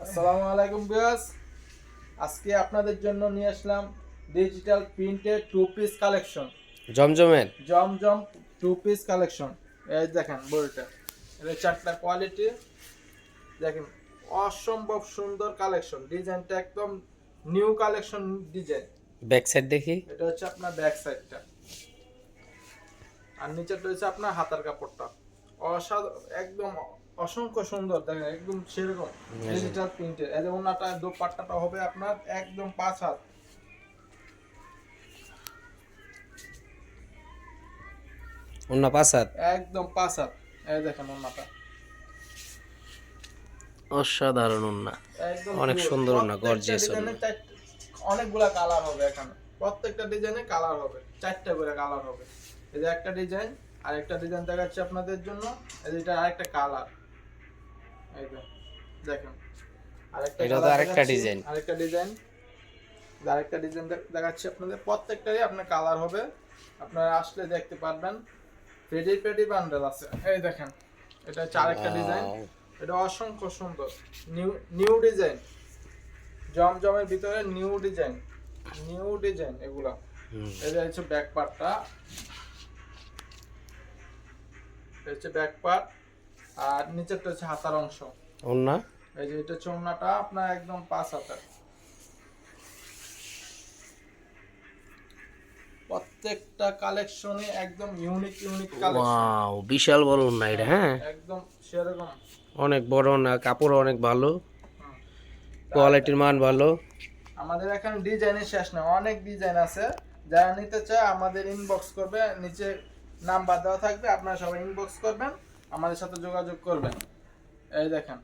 আসসালামু আলাইকুম ভিউয়ার্স, আজকে আপনাদের জন্য নিয়ে আসলাম digital printed two piece collection. জমজমের জমজম টু পিস কালেকশন। এই দেখেন বইটা, এটা চারটা কোয়ালিটি দেখেন, অসম্ভব সুন্দর কালেকশন। ডিজাইনটা একদম new collection design. Back side দেখি। এটা হচ্ছে আপনার ব্যাক সাইডটা, আর নিচেটা হচ্ছে আপনার হাতার কাপড়টা। অসাধারণ, একদম অসংখ্য সুন্দর দেখেন, একদম সেরকম ডিজিটাল প্রিন্টের। এই যে ওনাটা দোপাট্টাটা হবে আপনার একদম 5 হাত। ওন্না 5 হাত, একদম 5 হাত। এই দেখেন ওনাটা অসাধারণ ওন্না, একদম অনেক pure। সুন্দর ওন্না, প্রত্যেকটা গর্জিয়াস ডিজাইনে ওন্না। অনেকগুলা কালার হবে এখানে। প্রত্যেকটা ডিজাইনে কালার হবে, 4টা করে কালার হবে। এই যে একটা ডিজাইন, আরেকটা ডিজাইন দেখাচ্ছি আপনাদের জন্য। এই যে এটা আরেকটা কালার, এই যে দেখেন আরেকটা এটা তো কালার আরেকটা দেখাচ্ছি। ডিজাইন। আরেকটা ডিজাইন দেখাচ্ছি আপনাদের। প্রত্যেকটারই আপনার কালার হবে, আপনারা আসলে দেখতে পারবেন। পেডি পেডি বান্ডেল আছে। এই দেখেন, এটা হচ্ছে আরেকটা ডিজাইন। এটা অসংখ্য সুন্দর, নিউ নিউ ডিজাইন। জমজমের ভিতরে নিউ ডিজাইন এগুলা। এটা হচ্ছে ব্যাক পার্টটা, এটা হচ্ছে ব্যাক পার্ট, আর নিচেরটা হচ্ছে হাতার অংশ। ওন্না এই যে এটা হচ্ছে ওড়নাটা আপনার একদম 5 হাতের। প্রত্যেকটা কালেকশনে একদম ইউনিক কালেকশন। ওয়াও, বিশাল বড় ওন্না এটা। হ্যাঁ, একদম সেরকম। অনেক বড় ওন্না, কাপড় অনেক ভালো, হুম। কোয়ালিটির মান ভালো। আমাদের এখানে ডিজাইনের শেষ না, অনেক ডিজাইন আছে। যারা নিতে চায় আমাদের ইনবক্স করবে, নিচে নাম্বার দেওয়া থাকবে, আপনারা সবাই ইনবক্স করবেন, আমাদের সাথে যোগাযোগ করবেন। এই দেখেন,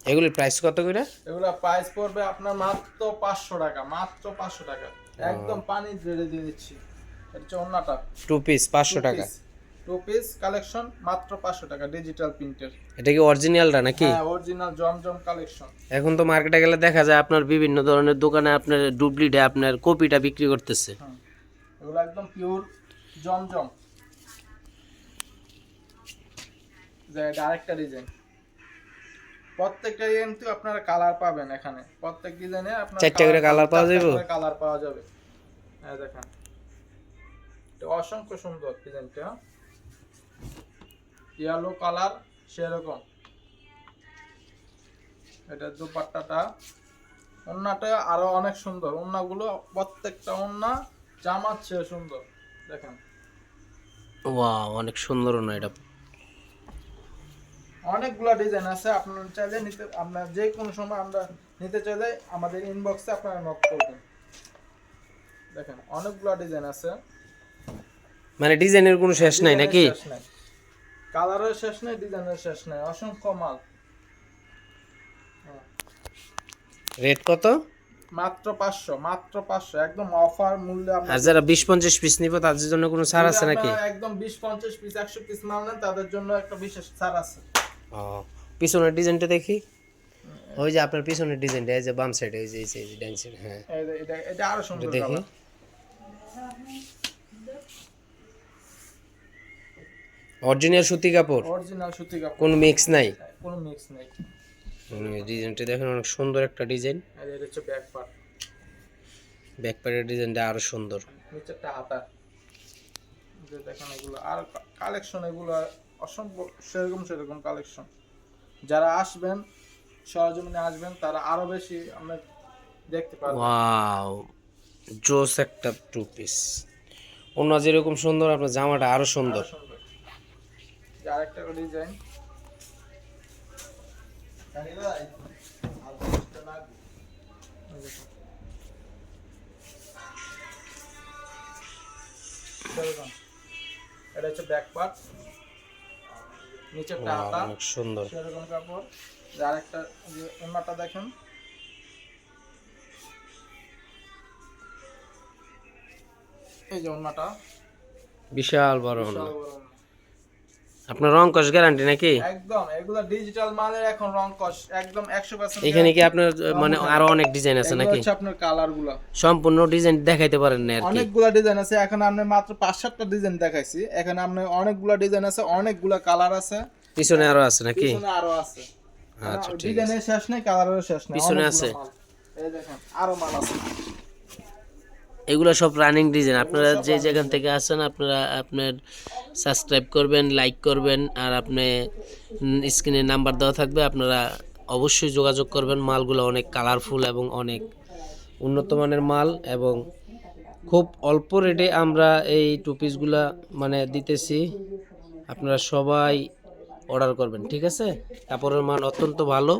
এগুলির প্রাইস কত করে? এগুলা প্রাইস পড়বে আপনার মাত্র 500 টাকা, মাত্র 500 টাকা। একদম পানি রেডি দিয়ে দিচ্ছি। এটা হচ্ছে ওন্নাটা, টু পিস 500 টাকা। টু পিস কালেকশন মাত্র 500 টাকা, ডিজিটাল প্রিন্টের। এটা কি অরিজিনালটা নাকি? হ্যাঁ, অরিজিনাল জমজম কালেকশন। এখন তো মার্কেটে গেলে দেখা যায় আপনার বিভিন্ন ধরনের দোকানে আপনার ডুপ্লিকেট, আপনার কপিটা বিক্রি করতেছে। হুম, এগুলো একদম পিওর জমজম। যে এটা আরেকটা ডিজাইন। প্রত্যেকটা কিন্তু আপনারা কালার পাবেন এখানে। প্রত্যেক ডিজাইনে আপনারা 4টা করে কালার পাওয়া যাবে। কালার পাওয়া যাবে। এই দেখেন, এটা অসংখ্য সুন্দর ডিজাইনটা। ইয়েলো কালার সেরকম। এটা দুপাট্টাটা, ওন্নাটা আরো অনেক সুন্দর। ওন্নাগুলো প্রত্যেকটা ওন্না জামার চেয়ে সুন্দর। দেখেন ওয়াও, অনেক সুন্দর ওন্না এটা। অনেকগুলা ডিজাইন আছে, আপনারা চাইলে নিতে, আপনার যে কোনো সময় আমরা নিতে চাইলে আমাদের ইনবক্সে আপনারা নক করবেন। দেখেন অনেকগুলা ডিজাইন আছে, মানে ডিজাইনের কোনো শেষ নাই নাকি? কালারের শেষ নাই, ডিজাইনের শেষ নাই, অসংখ্য মাল। রেট কত? মাত্র 500, মাত্র 500, একদম অফার মূল্যে। আর যারা 20-50 পিস নিব তাদের জন্য কোনো ছাড় আছে নাকি? একদম 20-50 পিস 100 পিস মাল নেন, তাদের জন্য একটা বিশেষ ছাড় আছে। ও, পিছনের ডিজাইনটা দেখি। ওই যে আপনার পিছনের ডিজাইনটা, এই যে বাম সাইডে, এই যে ডান সাইড। হ্যাঁ, এটা আরো সুন্দর দেখি। কালার। অরিজিনাল সুতি কাপড়, অরিজিনাল সুতি কাপড়, কোনো মিক্স নাই। কোনো মিক্স নেই। ডিজাইনটা দেখেন, অনেক সুন্দর একটা ডিজাইন। আর এটা হচ্ছে ব্যাক পার্ট, ব্যাক পার্টের ডিজাইনটা আরো সুন্দর। নিচেরটা হাতা। যে দেখেন এগুলো আর কালেকশন, এগুলো অসম্ভব সেরকম কালেকশন। যারা আসবেন, সরজমিনে আসবেন, তারা আরো বেশি আমরা দেখতে পারবেন। ওয়াও, জোস একটা টু পিস। অন্য যেরকম সুন্দর, আপনার জামাটা আরো সুন্দর। আরো সুন্দর। যে আরেকটা ডিজাইন, এটা হচ্ছে ব্যাক পার্ট, নিচেরটা ওয়াও, হাতা, অনেক সুন্দর। সেরকম কাপড়। যে আরেকটা যে ওন্নাটা দেখেন, এই যে ওন্নাটা বিশাল বড় বিশাল ওন্না। বড় ওন্না। আপনার রং কস গ্যারান্টি নাকি? একদম এগুলা ডিজিটাল মালের, এখন রং কস একদম 100%। এখানে কি আপনার মানে আরো অনেক ডিজাইন আছে এগুলো নাকি? হচ্ছে আপনার কালার গুলা, সম্পূর্ণ ডিজাইন দেখাইতে পারেন না আর কি? অনেকগুলা ডিজাইন আছে। এখন আমরা মাত্র 5-7টা ডিজাইন দেখাইছি, এখানে আমরা অনেকগুলা ডিজাইন আছে, অনেকগুলা কালার আছে। পিছনে আরো আছে নাকি? পিছনে আরো আছে। আচ্ছা ঠিক আছে। ডিজাইনের শেষ নেই, কালারেরও শেষ নেই, পিছনে অনেকগুলো আছে? মাল। এই দেখেন আরো মাল আছে। এগুলো সব রানিং ডিজাইন। আপনারা যে যেখান থেকে আসেন আপনারা আপনার সাবস্ক্রাইব করবেন, লাইক করবেন, আর আপনি স্ক্রিনে নাম্বার দেওয়া থাকবে, আপনারা অবশ্যই যোগাযোগ করবেন। মালগুলো অনেক কালারফুল এবং অনেক উন্নত মানের মাল, এবং খুব অল্প রেটে আমরা এই টু পিসগুলা মানে দিতেছি। আপনারা সবাই অর্ডার করবেন, ঠিক আছে? কাপড়ের মান অত্যন্ত ভালো,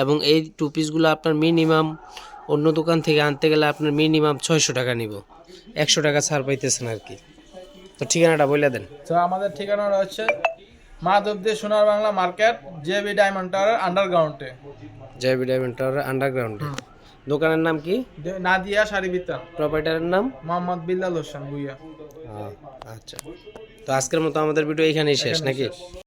এবং এই টু পিসগুলো আপনার মিনিমাম অন্য দোকান থেকে আনতে গেলে আপনার মিনিমাম 600 টাকা নিব, 100 টাকা ছাড় পাইতেছেন আর কি। তো ঠিকানাটা বলে দেন। তো আমাদের ঠিকানাটা হচ্ছে Madhabdi Sonar Bangla market, JB diamond tower আন্ডারগ্রাউন্ডে। জয়বি ডায়মন্ড টাওয়ার আন্ডারগ্রাউন্ডে। দোকানের নাম কি? নাদিয়া শাড়ি বিতান, প্রোপাইটারের নাম? মোহাম্মদ বিল্লাল হোসেন ভুইয়া। আচ্ছা, তো আজকের মতো আমাদের ভিডিও এখানেই শেষ নাকি?